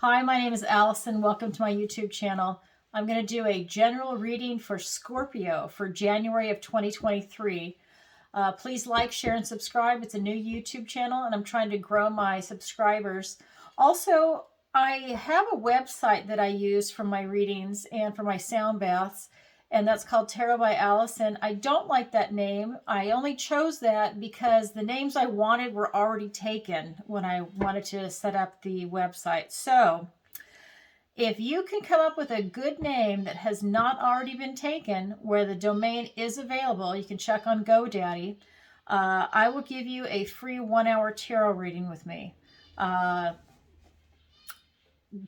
Hi, my name is Allison. Welcome to my YouTube channel. I'm going to do a general reading for Scorpio for January of 2023. Please like, share, and subscribe. It's a new YouTube channel, and I'm trying to grow my subscribers. Also, I have a website that I use for my readings and for my sound baths, and that's called Tarot by Allison. I don't like that name. I only chose that because the names I wanted were already taken when I wanted to set up the website. So if you can come up with a good name that has not already been taken, where the domain is available, you can check on GoDaddy. I will give you a free 1-hour tarot reading with me.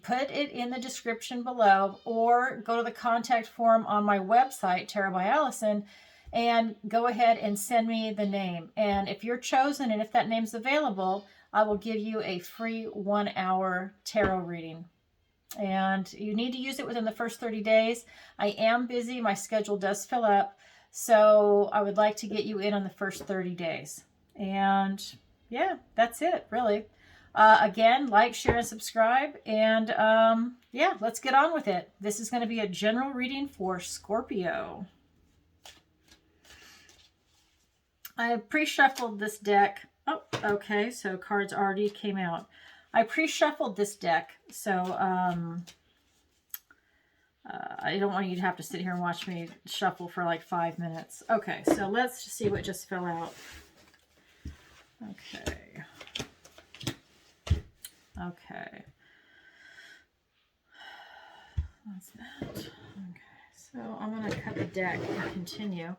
Put it in the description below, or go to the contact form on my website, Tarot by Allison, and go ahead and send me the name. And if you're chosen and if that name's available, I will give you a free 1-hour tarot reading. And you need to use it within the first 30 days. I am busy. My schedule does fill up. So I would like to get you in on the first 30 days. And yeah, that's it, really. Again, like, share, and subscribe. And yeah, let's get on with it. This is going to be a general reading for Scorpio. I pre-shuffled this deck. Oh, okay. So cards already came out. I pre-shuffled this deck, so I don't want you to have to sit here and watch me shuffle for like 5 minutes. Okay, so let's just see what just fell out. Okay. Okay. That's that. Okay, so I'm going to cut the deck and continue.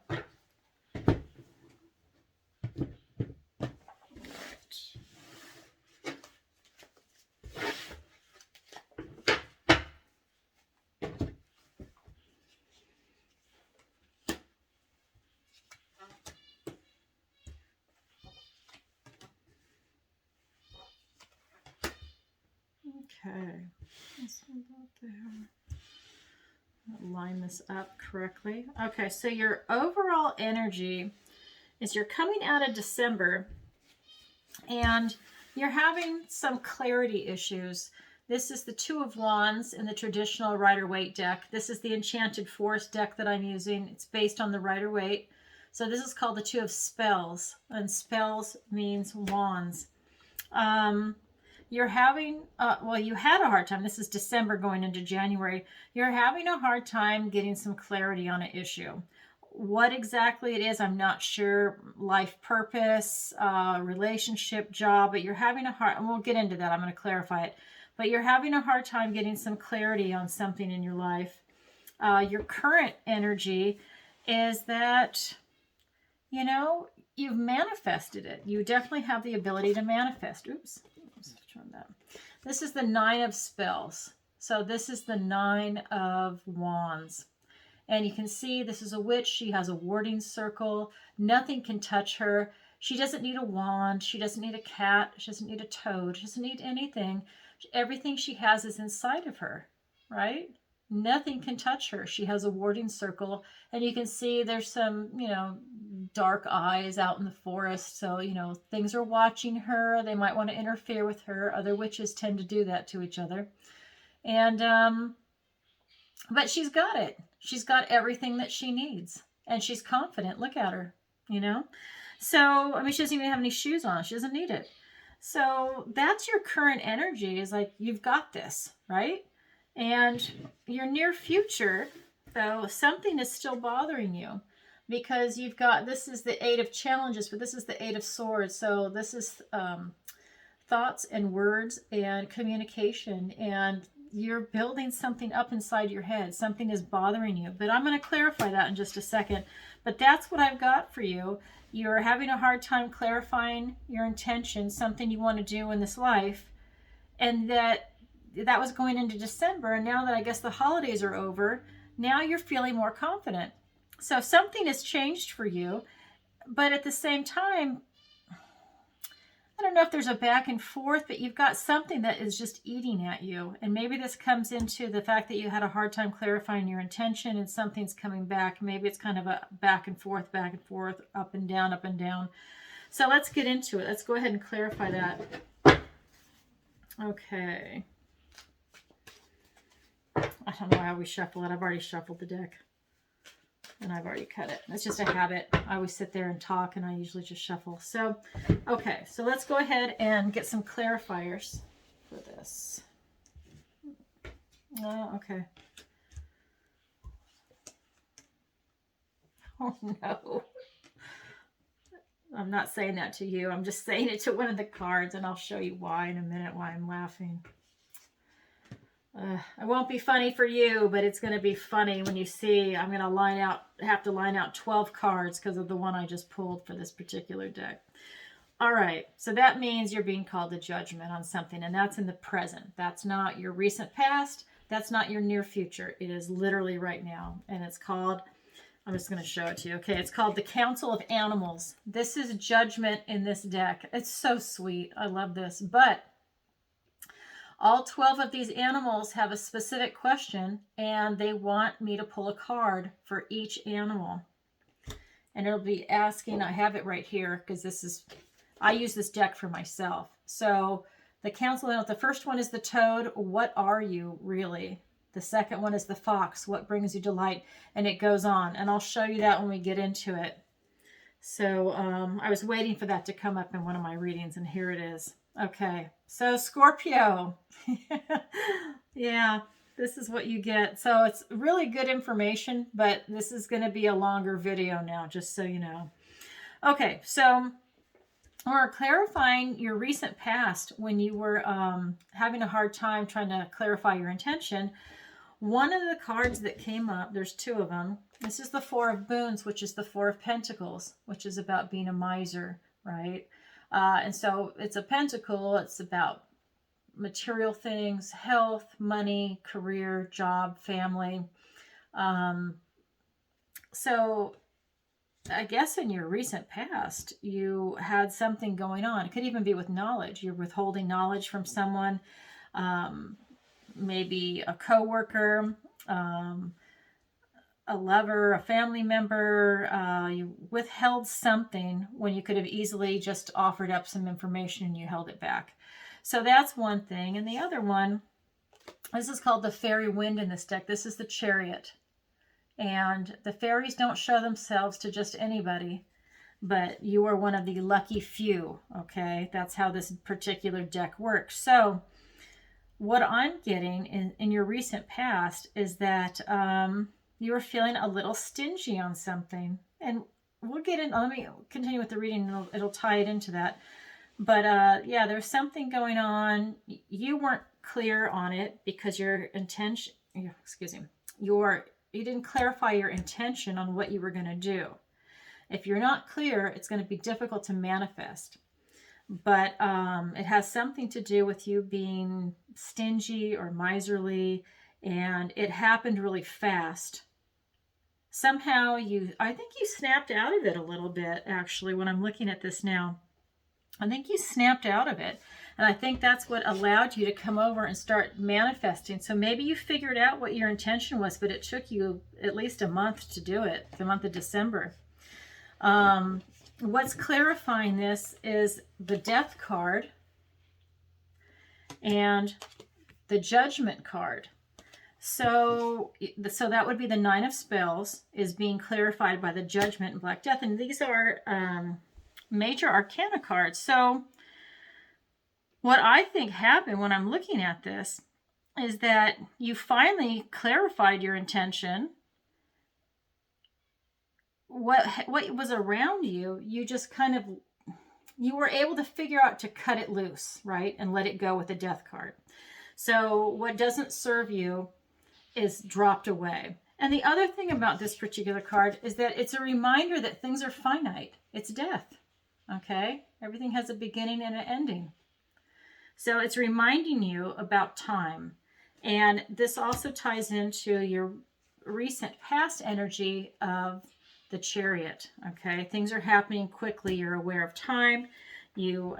Okay, let's move out there. Line this up correctly. Okay, so your overall energy is you're coming out of December and you're having some clarity issues. This is the Two of Wands in the traditional Rider-Waite deck. This is the Enchanted Forest deck that I'm using. It's based on the Rider-Waite. So this is called the Two of Spells, and spells means wands. You're having, well, you had a hard time. This is December going into January. You're having a hard time getting some clarity on an issue. What exactly it is, I'm not sure. Life purpose, relationship, job, but you're having a hard, and we'll get into that. I'm going to clarify it. But you're having a hard time getting some clarity on something in your life. Your current energy is that, you know, you've manifested it. You definitely have the ability to manifest. Oops. That. This is the Nine of Spells. So this is the Nine of Wands. And you can see this is a witch. She has a warding circle. Nothing can touch her. She doesn't need a wand. She doesn't need a cat. She doesn't need a toad. She doesn't need anything. Everything she has is inside of her, right? Nothing can touch her. She has a warding circle. And you can see there's some, you know, dark eyes out in the forest. So, you know, things are watching her. They might want to interfere with her. Other witches tend to do that to each other. And, but she's got it. She's got everything that she needs. And she's confident. Look at her, you know. So, I mean, she doesn't even have any shoes on. She doesn't need it. So that's your current energy, is like, you've got this, right? And your near future, though, something is still bothering you, because you've got, this is the Eight of Challenges, but this is the Eight of Swords. So this is thoughts and words and communication, and you're building something up inside your head. Something is bothering you, but I'm going to clarify that in just a second. But that's what I've got for you. You're having a hard time clarifying your intention, something you want to do in this life, and that was going into December. And now that I guess the holidays are over, now you're feeling more confident. So something has changed for you, but at the same time, I don't know if there's a back and forth, but you've got something that is just eating at you. And maybe this comes into the fact that you had a hard time clarifying your intention and something's coming back. Maybe it's kind of a back and forth, up and down, up and down. So let's get into it. Let's go ahead and clarify that. Okay. don't know why I always shuffle it. I've already shuffled the deck. And I've already cut it. It's just a habit. I always sit there and talk, and I usually just shuffle. So, okay. So let's go ahead and get some clarifiers for this. Oh, okay. Oh, no. I'm not saying that to you. I'm just saying it to one of the cards, and I'll show you why in a minute, why I'm laughing. It won't be funny for you, but it's going to be funny when you see I'm going to have to line out 12 cards because of the one I just pulled for this particular deck. All right, so that means you're being called to judgment on something, and that's in the present. That's not your recent past. That's not your near future. It is literally right now, and it's called, I'm just going to show it to you. Okay, it's called the Council of Animals. This is judgment in this deck. It's so sweet. I love this, but all 12 of these animals have a specific question, and they want me to pull a card for each animal. And it'll be asking, I have it right here, because I use this deck for myself. So the council, the first one is the toad. What are you really? The second one is the fox. What brings you delight? And it goes on. And I'll show you that when we get into it. So I was waiting for that to come up in one of my readings, and here it is. Okay, so Scorpio. Yeah, this is what you get. So it's really good information, but this is going to be a longer video now, just so you know. Okay, so we're clarifying your recent past when you were having a hard time trying to clarify your intention. One of the cards that came up, there's two of them. This is the Four of Moons, which is the Four of Pentacles, which is about being a miser, right? And so it's a pentacle. It's about material things, health, money, career, job, family. So I guess in your recent past, you had something going on. It could even be with knowledge. You're withholding knowledge from someone, maybe a coworker, a lover, a family member. You withheld something when you could have easily just offered up some information and you held it back. So that's one thing. And the other one, this is called the fairy wind in this deck. This is the Chariot. And the fairies don't show themselves to just anybody, but you are one of the lucky few, okay? That's how this particular deck works. So what I'm getting in your recent past is that you were feeling a little stingy on something. And we'll get in, let me continue with the reading, and it'll tie it into that. But yeah, there's something going on. You weren't clear on it because your intention, excuse me, you didn't clarify your intention on what you were going to do. If you're not clear, it's going to be difficult to manifest. But it has something to do with you being stingy or miserly, and it happened really fast. Somehow I think you snapped out of it a little bit, actually, when I'm looking at this now. I think you snapped out of it. And I think that's what allowed you to come over and start manifesting. So maybe you figured out what your intention was, but it took you at least a month to do it, the month of December. What's clarifying this is the Death card and the Judgment card. So that would be the Nine of Spells is being clarified by the Judgment and Black Death. And these are major arcana cards. So what I think happened when I'm looking at this is that you finally clarified your intention. What was around you, you just kind of, you were able to figure out to cut it loose, right? And let it go with the Death card. So what doesn't serve you is dropped away. And the other thing about this particular card is that it's a reminder that things are finite. It's death, okay? Everything has a beginning and an ending. So it's reminding you about time. And this also ties into your recent past energy of the Chariot, okay? Things are happening quickly. You're aware of time. You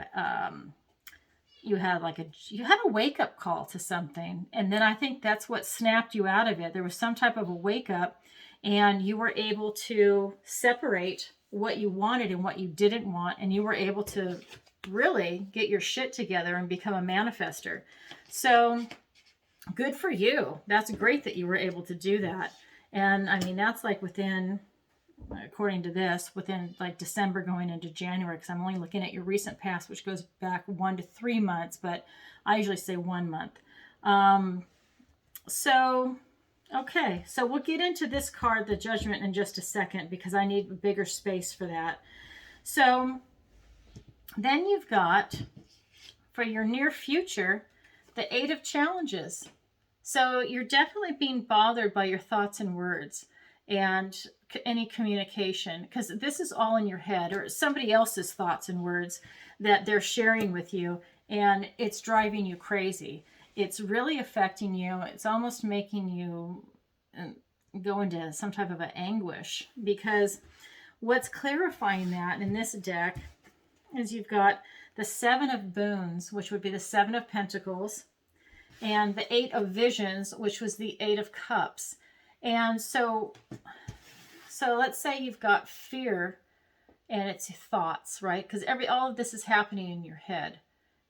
had a wake-up call to something. And then I think that's what snapped you out of it. There was some type of a wake-up, and you were able to separate what you wanted and what you didn't want, and you were able to really get your shit together and become a manifester. So good for you. That's great that you were able to do that. And I mean, that's like within, according to this, within like December going into January, because I'm only looking at your recent past, which goes back 1 to 3 months, but I usually say 1 month. So, okay, so we'll get into this card, the Judgment, in just a second, because I need a bigger space for that. So then you've got, for your near future, the 8 of Challenges. So you're definitely being bothered by your thoughts and words and any communication, because this is all in your head or somebody else's thoughts and words that they're sharing with you, and it's driving you crazy. It's really affecting you. It's almost making you go into some type of an anguish, because what's clarifying that in this deck is you've got the 7 of Boons, which would be the 7 of Pentacles, and the 8 of Visions, which was the 8 of Cups. And so let's say you've got fear and it's thoughts, right? Because all of this is happening in your head.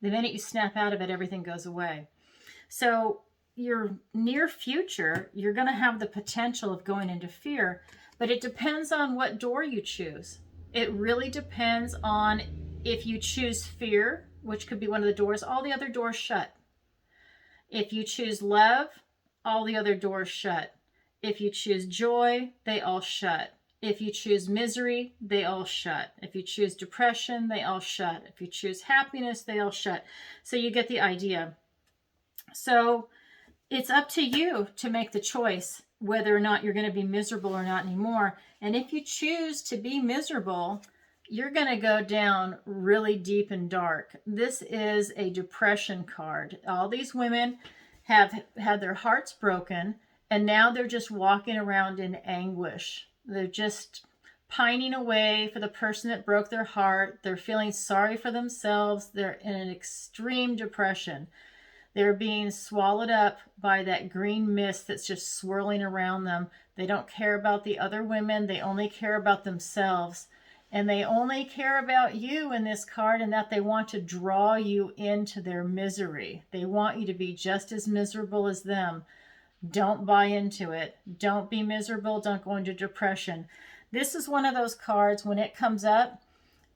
The minute you snap out of it, everything goes away. So your near future, you're going to have the potential of going into fear, but it depends on what door you choose. It really depends on if you choose fear, which could be one of the doors, all the other doors shut. If you choose love, all the other doors shut. If you choose joy, they all shut. If you choose misery, they all shut. If you choose depression, they all shut. If you choose happiness, they all shut. So you get the idea. So it's up to you to make the choice whether or not you're going to be miserable or not anymore. And if you choose to be miserable, you're going to go down really deep and dark. This is a depression card. All these women have had their hearts broken, and now they're just walking around in anguish. They're just pining away for the person that broke their heart. They're feeling sorry for themselves. They're in an extreme depression. They're being swallowed up by that green mist that's just swirling around them. They don't care about the other women. They only care about themselves. And they only care about you in this card, and that they want to draw you into their misery. They want you to be just as miserable as them. Don't buy into it. Don't be miserable. Don't go into depression. This is one of those cards, when it comes up,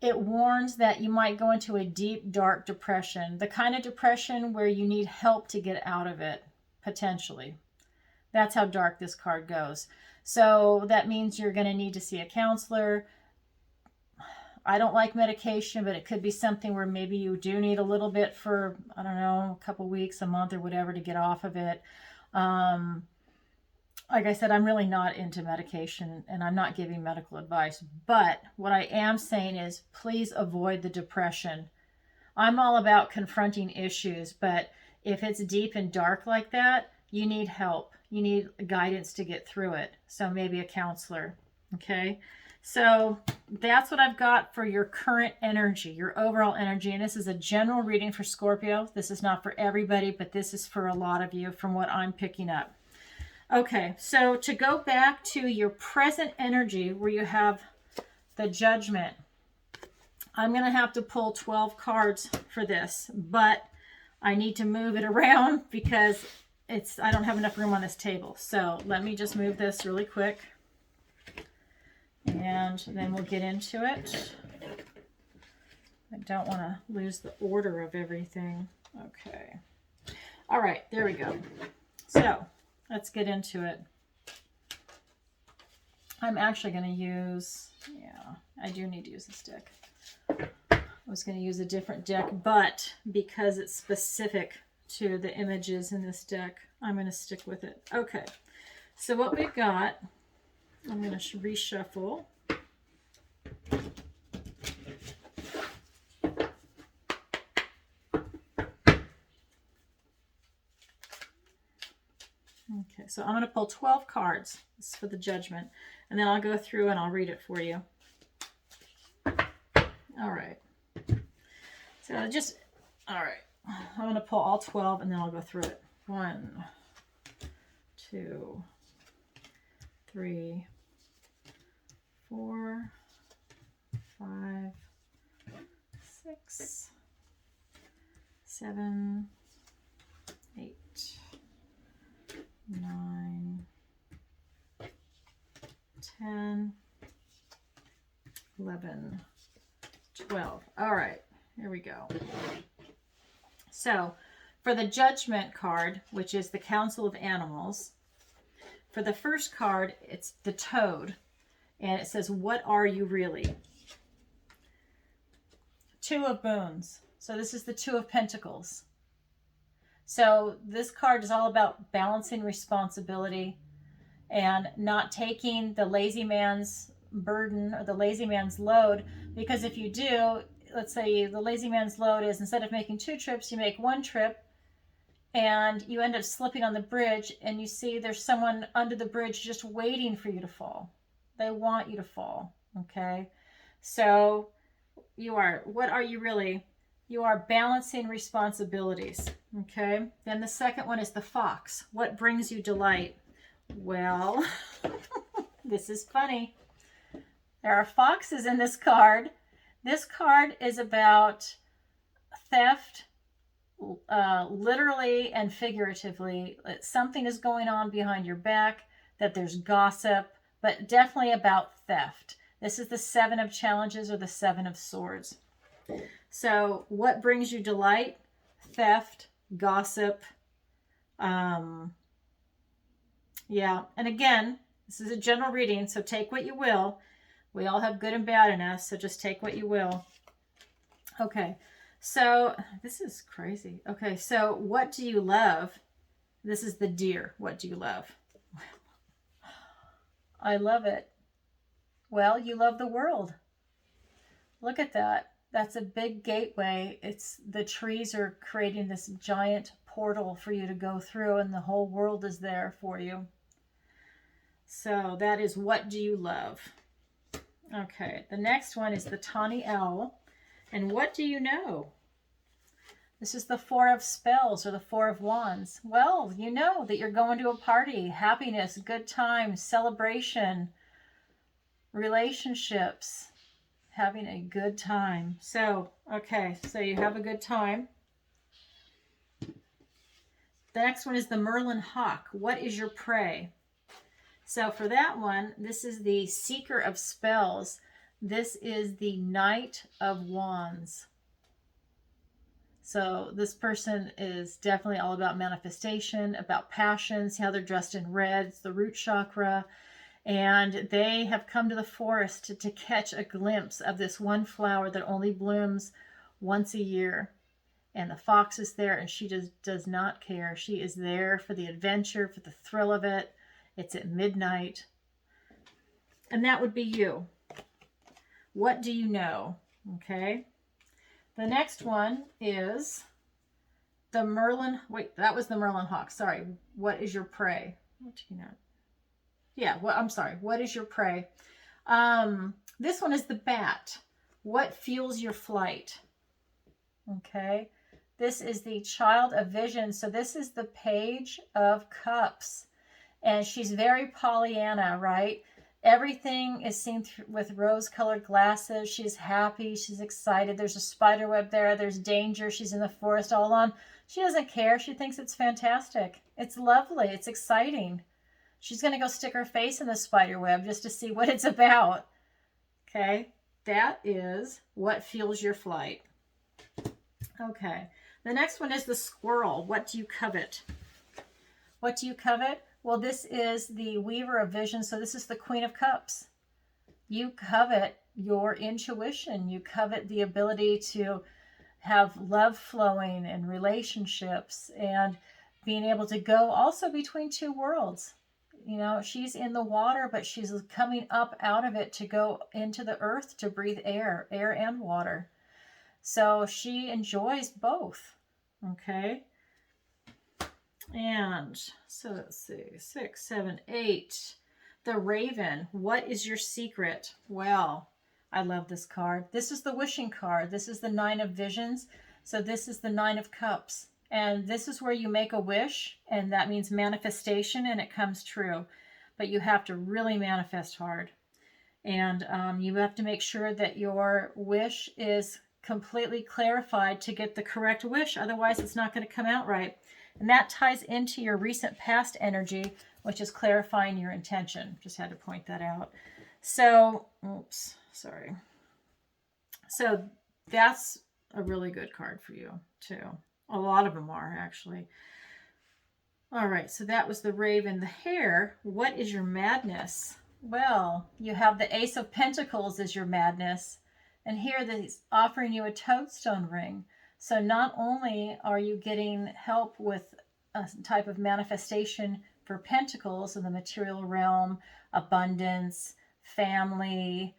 it warns that you might go into a deep, dark depression. The kind of depression where you need help to get out of it, potentially. That's how dark this card goes. So that means you're going to need to see a counselor. I don't like medication, but it could be something where maybe you do need a little bit for, I don't know, a couple weeks, a month, or whatever to get off of it. Like I said, I'm really not into medication, and I'm not giving medical advice. But what I am saying is, please avoid the depression. I'm all about confronting issues, but if it's deep and dark like that, you need help. You need guidance to get through it. So maybe a counselor. Okay? So that's what I've got for your current energy, your overall energy. And this is a general reading for Scorpio. This is not for everybody, but this is for a lot of you from what I'm picking up. Okay, so to go back to your present energy where you have the Judgment, I'm going to have to pull 12 cards for this, but I need to move it around because I don't have enough room on this table. So let me just move this really quick, and then we'll get into it. I don't want to lose the order of everything. Okay. All right, there we go. So let's get into it. I'm actually going to use, I do need to use this deck. I was going to use a different deck, but because it's specific to the images in this deck, I'm going to stick with it. Okay, so what we've got, I'm going to reshuffle. Okay, so I'm going to pull 12 cards. This is for the Judgment. And then I'll go through and I'll read it for you. All right. So all right. I'm going to pull all 12 and then I'll go through it. 1, 2, 3, 4, 5, 6, 7, 8, 9, 10, 11, 12. All right, here we go. So for the Judgment card, which is the Council of Animals, for the first card, it's the Toad. And it says, what are you really? 2 of Moons. So this is the 2 of Pentacles. So this card is all about balancing responsibility and not taking the lazy man's burden or the lazy man's load. Because if you do, let's say the lazy man's load is instead of making 2 trips, you make 1 trip and you end up slipping on the bridge and you see there's someone under the bridge just waiting for you to fall. They want you to fall. Okay. So you are, what are you really? You are balancing responsibilities. Okay. Then the second one is the Fox. What brings you delight? Well, this is funny. There are foxes in this card. This card is about theft, literally and figuratively. Something is going on behind your back, that there's gossip, but definitely about theft. This is the 7 of Challenges or the 7 of Swords. So what brings you delight? Theft, gossip. Yeah. And again, this is a general reading, so take what you will. We all have good and bad in us, so just take what you will. Okay. So this is crazy. Okay. So what do you love? This is the Deer. What do you love? I love it. Well, you love the world. Look at that. That's a big gateway. It's the trees are creating this giant portal for you to go through, and the whole world is there for you. So that is what do you love? Okay, the next one is the Tawny Owl. And what do you know? This is the 4 of Spells or the 4 of Wands. Well, you know that you're going to a party, happiness, good time, celebration, relationships, having a good time. So, okay, so you have a good time. The next one is the Merlin Hawk. What is your prey? So for that one, this is the Seeker of Spells. This is the Knight of Wands. So this person is definitely all about manifestation, about passions, how they're dressed in red. It's the root chakra. And they have come to the forest to catch a glimpse of this one flower that only blooms once a year. And the fox is there, and she just does not care. She is there for the adventure, for the thrill of it. It's at midnight. And that would be you. What do you know? Okay. The next one is the Merlin. Wait, that was the Merlin Hawk. Sorry. What is your prey? What do you know? Yeah, well, I'm sorry. What is your prey? This one is the Bat. What fuels your flight? Okay. This is the Child of Vision. So this is the Page of Cups. And she's very Pollyanna, right? Everything is seen with rose-colored glasses. She's happy. She's excited. There's a spider web there. There's danger. She's in the forest all alone. She doesn't care. She thinks it's fantastic. It's lovely. It's exciting. She's going to go stick her face in the spider web just to see what it's about. Okay. That is what fuels your flight. Okay. The next one is the Squirrel. What do you covet? What do you covet? Well, this is the Weaver of Vision. So this is the Queen of Cups. You covet your intuition. You covet the ability to have love flowing and relationships and being able to go also between 2 worlds. You know, she's in the water, but she's coming up out of it to go into the earth to breathe air and water. So she enjoys both. Okay. And so let's see, 6, 7, 8. The Raven. What is your secret? Well, I love this card. This is the wishing card. This is the 9 of Visions. So this is the 9 of Cups. And this is where you make a wish, and that means manifestation, and it comes true. But you have to really manifest hard. And you have to make sure that your wish is completely clarified to get the correct wish. Otherwise, it's not going to come out right. And that ties into your recent past energy, which is clarifying your intention. Just had to point that out. So, oops, sorry. So that's a really good card for you, too. A lot of them are, actually. All right, so that was the Raven. The Hare, what is your madness? Well, you have the Ace of Pentacles as your madness. And here he's offering you a toadstone ring. So not only are you getting help with a type of manifestation for pentacles in the material realm, abundance, family,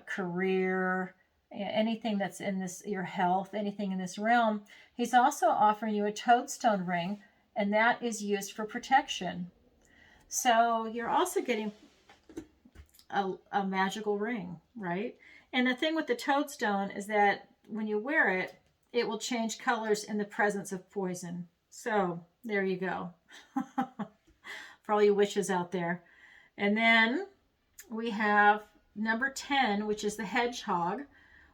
career, anything that's in this, your health, anything in this realm, he's also offering you a toadstone ring, and that is used for protection. So you're also getting a magical ring, right? And the thing with the toadstone is that when you wear it, it will change colors in the presence of poison. So there you go. For all you witches out there. And then we have number 10, which is the hedgehog.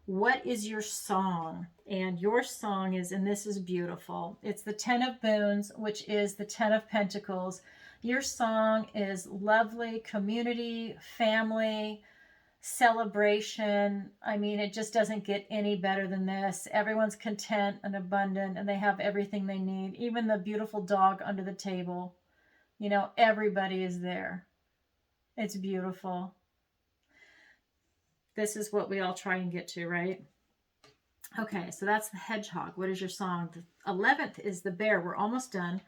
What is your song? And your song is, and this is beautiful, it's the 10 of Boons, which is the 10 of Pentacles. Your song is lovely, community, family, celebration. I mean, it just doesn't get any better than this. Everyone's content and abundant, and they have everything they need. Even the beautiful dog under the table. You know, everybody is there. It's beautiful. This is what we all try and get to, right? Okay, so that's the hedgehog. What is your song? The 11th is the bear. We're almost done.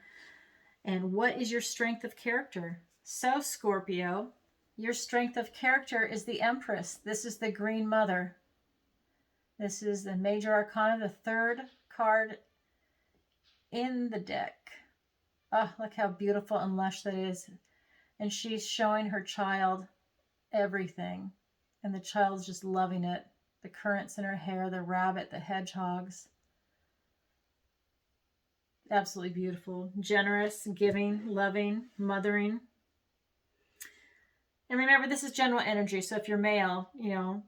And what is your strength of character? So, Scorpio, your strength of character is the Empress. This is the Green Mother. This is the Major Arcana, the third card in the deck. Oh, look how beautiful and lush that is. And she's showing her child everything. And the child's just loving it. The currents in her hair, the rabbit, the hedgehogs. Absolutely beautiful. Generous, giving, loving, mothering. And remember, this is general energy. So if you're male, you know,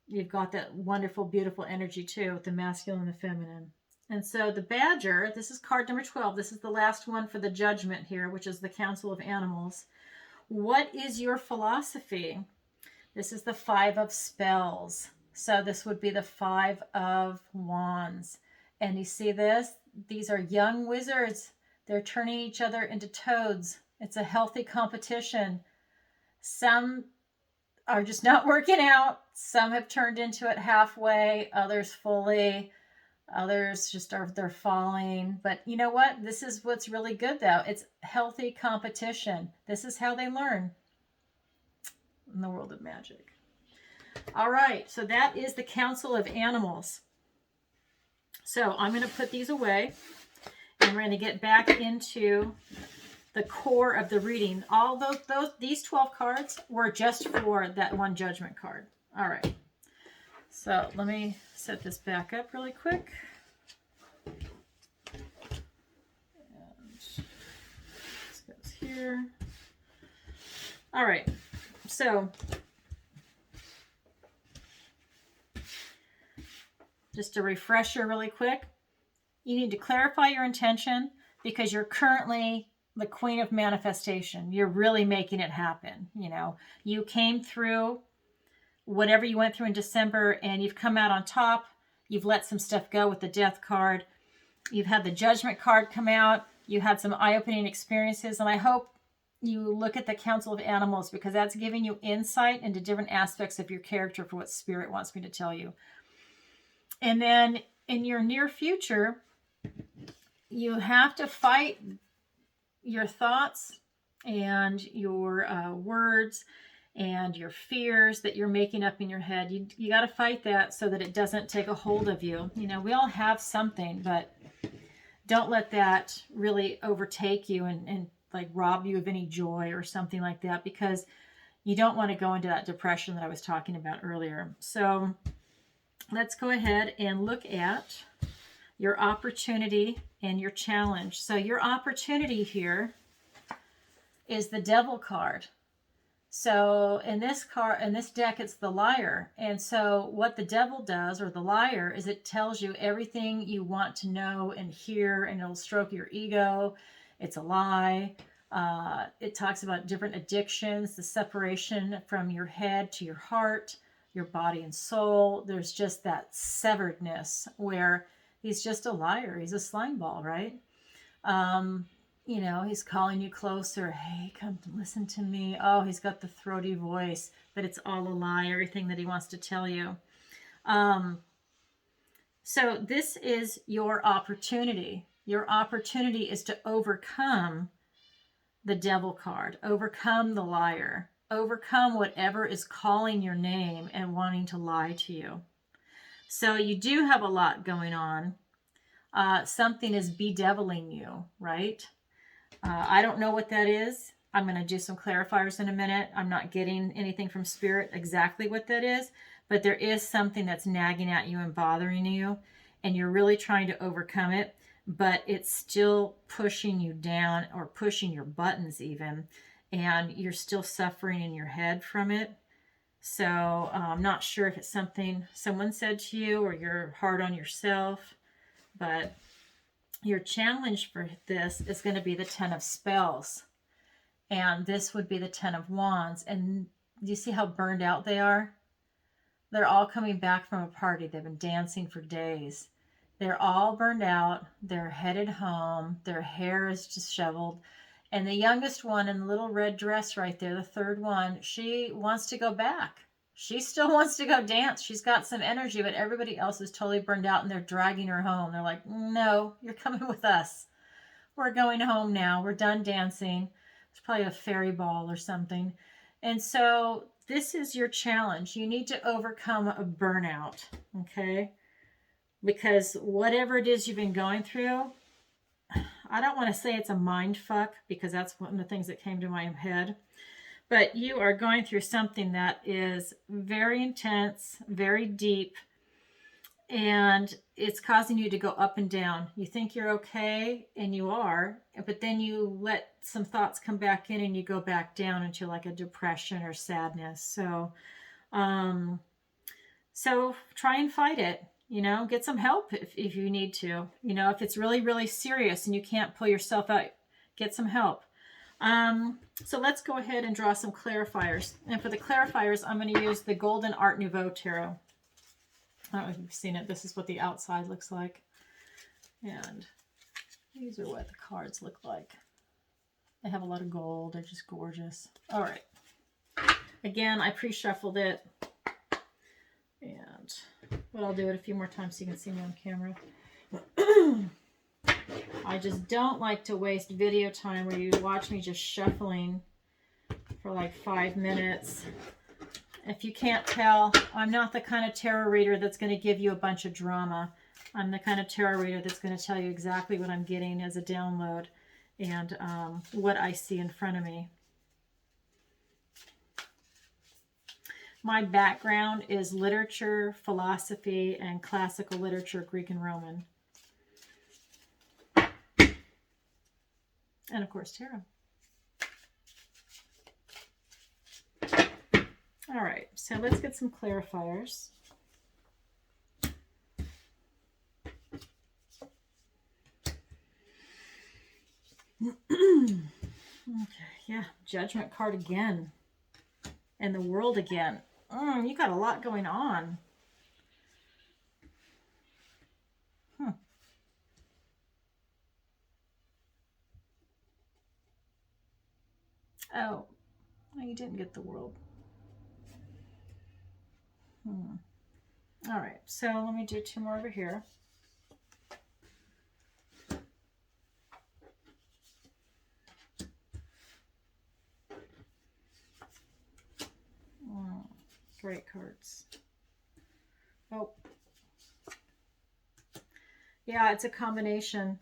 you've got that wonderful, beautiful energy too, with the masculine and the feminine. And so the badger, this is card number 12. This is the last one for the judgment here, which is the Council of Animals. What is your philosophy? This is the 5 of spells. So this would be the 5 of wands. And you see this? These are young wizards. They're turning each other into toads. It's a healthy competition. Some are just not working out. Some have turned into it halfway, others fully. Others just they're falling. But you know what? This is what's really good though. It's healthy competition. This is how they learn in the world of magic. All right, so that is the Council of Animals. So I'm going to put these away, and we're going to get back into the core of the reading. All these 12 cards were just for that one judgment card. All right. So let me set this back up really quick. And this goes here. All right. So just a refresher really quick. You need to clarify your intention because you're currently the queen of manifestation. You're really making it happen. You know, you came through whatever you went through in December and you've come out on top. You've let some stuff go with the death card. You've had the judgment card come out. You had some eye-opening experiences. And I hope you look at the Council of Animals because that's giving you insight into different aspects of your character for what Spirit wants me to tell you. And then in your near future, you have to fight your thoughts and your words and your fears that you're making up in your head. You got to fight that so that it doesn't take a hold of you. You know, we all have something, but don't let that really overtake you and like rob you of any joy or something like that, because you don't want to go into that depression that I was talking about earlier. So let's go ahead and look at your opportunity and your challenge. So your opportunity here is the Devil card. So in this deck, it's the liar. And so what the devil does, or the liar, is it tells you everything you want to know and hear, and it'll stroke your ego. It's a lie. It talks about different addictions, the separation from your head to your heart, your body and soul. There's just that severedness where he's just a liar. He's a slime ball, right? You know, he's calling you closer. Hey, come listen to me. Oh, he's got the throaty voice, but it's all a lie, everything that he wants to tell you. So this is your opportunity. Your opportunity is to overcome the devil card, overcome the liar, overcome whatever is calling your name and wanting to lie to you. So you do have a lot going on. Something is bedeviling you, right? I don't know what that is. I'm going to do some clarifiers in a minute. I'm not getting anything from Spirit exactly what that is, but there is something that's nagging at you and bothering you, and you're really trying to overcome it, but it's still pushing you down, or pushing your buttons even, and you're still suffering in your head from it. So I'm not sure if it's something someone said to you or you're hard on yourself, but your challenge for this is going to be the 10 of Spells. And this would be the 10 of Wands. And do you see how burned out they are? They're all coming back from a party. They've been dancing for days. They're all burned out. They're headed home. Their hair is disheveled. And the youngest one in the little red dress right there, the third one, she wants to go back. She still wants to go dance. She's got some energy, but everybody else is totally burned out, and they're dragging her home. They're like, no, you're coming with us. We're going home now. We're done dancing. It's probably a fairy ball or something. And so this is your challenge. You need to overcome a burnout, okay? Because whatever it is you've been going through, I don't want to say it's a mind fuck, because that's one of the things that came to my head. But you are going through something that is very intense, very deep, and it's causing you to go up and down. You think you're okay, and you are, but then you let some thoughts come back in and you go back down into like a depression or sadness. So try and fight it. You know, get some help if you need to. You know, if it's really, really serious and you can't pull yourself out, get some help. So let's go ahead and draw some clarifiers. And for the clarifiers, I'm going to use the Golden Art Nouveau Tarot. I don't know if you've seen it. This is what the outside looks like. And these are what the cards look like. They have a lot of gold. They're just gorgeous. All right. Again, I pre-shuffled it. And but I'll do it a few more times so you can see me on camera. I just don't like to waste video time where you watch me just shuffling for like 5 minutes. If you can't tell, I'm not the kind of tarot reader that's going to give you a bunch of drama. I'm the kind of tarot reader that's going to tell you exactly what I'm getting as a download and what I see in front of me. My background is literature, philosophy, and classical literature, Greek and Roman. And of course, tarot. All right, so let's get some clarifiers. Okay, yeah, Judgment card again. And the World again. You got a lot going on. Oh, no, you didn't get the World. All right, so let me do 2 more over here. Great cards. Oh. Yeah, it's a combination.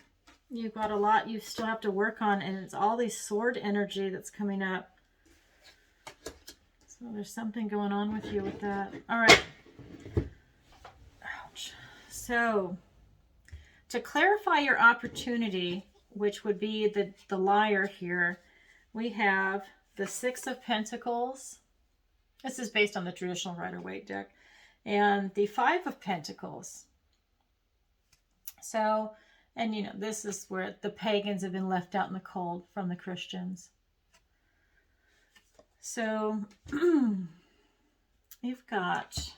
You've got a lot you still have to work on, and it's all these sword energy that's coming up. So there's something going on with you with that. All right. Ouch. So to clarify your opportunity, which would be the liar here, we have the Six of Pentacles. This is based on the traditional Rider-Waite deck. And the Five of Pentacles. So, and you know, this is where the pagans have been left out in the cold from the Christians. So, you've got,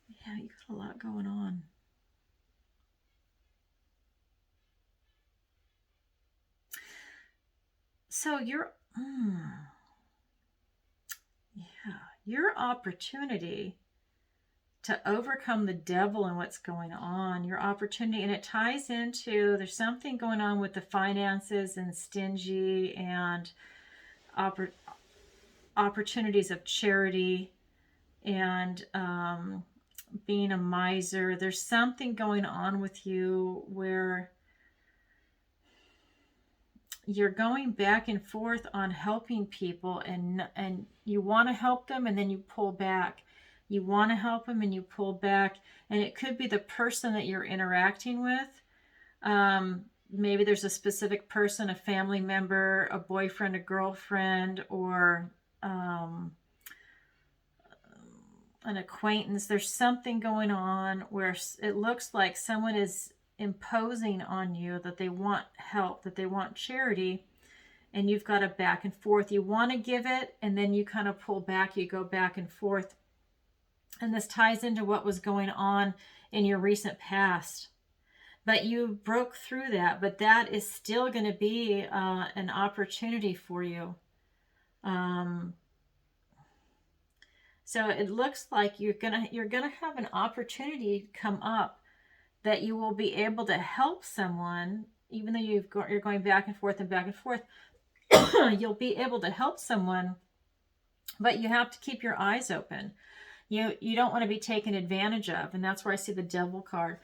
you've got a lot going on. So your opportunity to overcome the devil and what's going on, your opportunity, and it ties into, there's something going on with the finances and stingy and opportunities of charity and being a miser. There's something going on with you where you're going back and forth on helping people, and you want to help them and then you pull back. You want to help them and you pull back. And it could be the person that you're interacting with. Maybe there's a specific person, a family member, a boyfriend, a girlfriend, or an acquaintance. There's something going on where it looks like someone is imposing on you that they want help, that they want charity, and you've got a back and forth. You want to give it, and then you kind of pull back, you go back and forth. And this ties into what was going on in your recent past. But you broke through that, but that is still going to be an opportunity for you. So it looks like you're gonna have an opportunity come up that you will be able to help someone, even though you're going back and forth and back and forth. You'll be able to help someone, but you have to keep your eyes open. You don't want to be taken advantage of, and that's where I see the Devil card.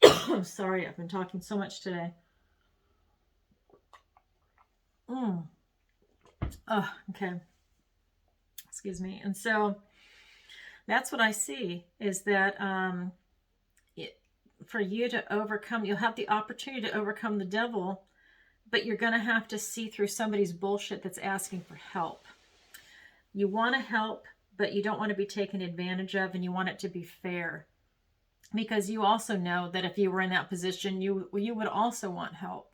I'm sorry, I've been talking so much today. Oh, okay. Excuse me. And so that's what I see, is that for you to overcome, you'll have the opportunity to overcome the devil, but you're going to have to see through somebody's bullshit that's asking for help. You want to help, but you don't want to be taken advantage of, and you want it to be fair. Because you also know that if you were in that position, you would also want help.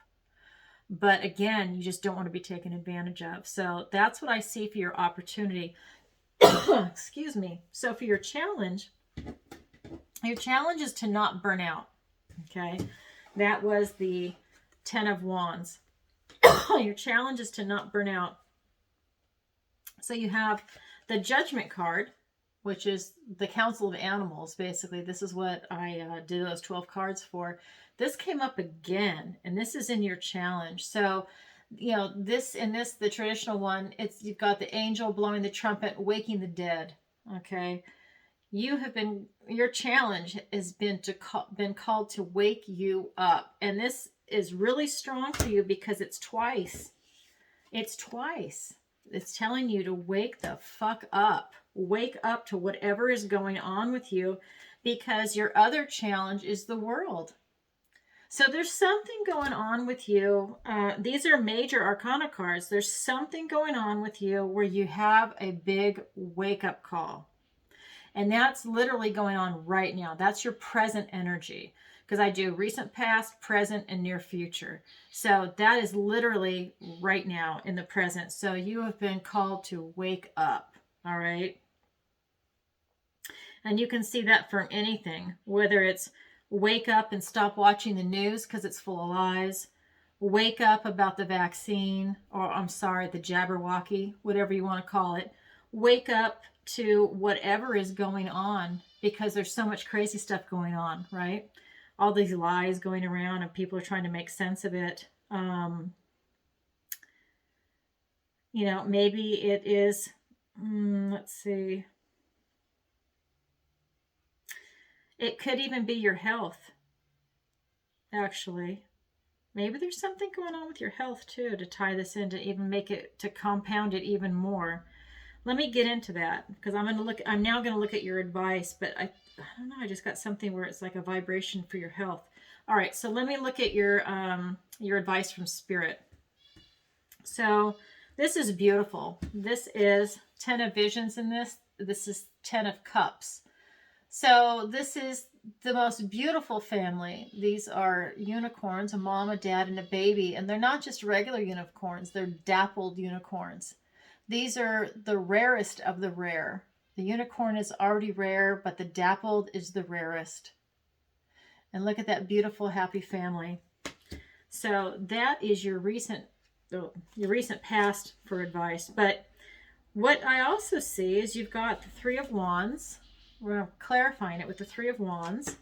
But again, you just don't want to be taken advantage of. So that's what I see for your opportunity. Excuse me. So for your challenge is to not burn out. Okay. That was the 10 of Wands. Your challenge is to not burn out. So you have the Judgment card, which is the Council of Animals. Basically, this is what I did those 12 cards for. This came up again, and this is in your challenge. So, you know, the traditional one, you've got the angel blowing the trumpet, waking the dead. Okay. Your challenge has been called to wake you up. And this is really strong for you because it's twice. It's twice. It's telling you to wake the fuck up. Wake up to whatever is going on with you, because your other challenge is the world. So there's something going on with you. These are major arcana cards. There's something going on with you where you have a big wake-up call. And that's literally going on right now. That's your present energy. Because I do recent, past, present, and near future. So that is literally right now in the present. So you have been called to wake up. All right. And you can see that from anything, whether it's wake up and stop watching the news because it's full of lies, wake up about the vaccine, or I'm sorry, the Jabberwocky, whatever you want to call it. Wake up to whatever is going on, because there's so much crazy stuff going on, right? All these lies going around and people are trying to make sense of it. You know, maybe it is, let's see. It could even be your health, actually. Maybe there's something going on with your health, too, to tie this in, to even make it, to compound it even more. Let me get into that, because I'm now going to look at your advice, but I don't know, I just got something where it's like a vibration for your health. All right, so let me look at your advice from Spirit. So This is beautiful. This is 10 of Visions in this. This is 10 of Cups. So this is the most beautiful family. These are unicorns, a mom, a dad, and a baby. And they're not just regular unicorns. They're dappled unicorns. These are the rarest of the rare. The unicorn is already rare, but the dappled is the rarest. And look at that beautiful, happy family. So that is your recent past for advice. But what I also see is you've got the Three of Wands. We're clarifying it with the Three of Wands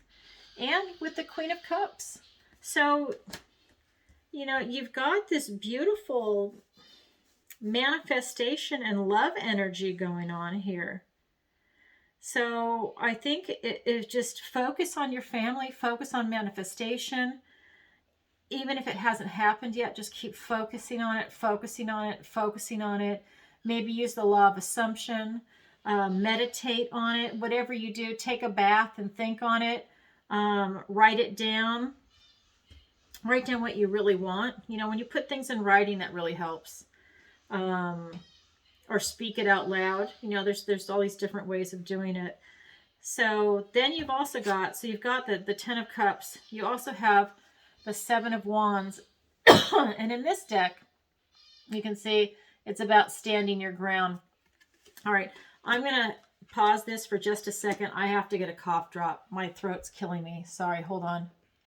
and with the Queen of Cups. So, you know, you've got this beautiful manifestation and love energy going on here. So I think it just focus on your family, focus on manifestation. Even if it hasn't happened yet, just keep focusing on it, focusing on it, focusing on it. Maybe use the law of assumption. Meditate on it. Whatever you do, take a bath and think on it. Write it down. Write down what you really want. You know, when you put things in writing, that really helps. Or speak it out loud. You know, there's all these different ways of doing it. So then you've also got, so you've got the 10 of Cups. You also have the 7 of Wands. And in this deck, you can see it's about standing your ground. All right, I'm going to pause this for just a second. I have to get a cough drop. My throat's killing me. Sorry, hold on.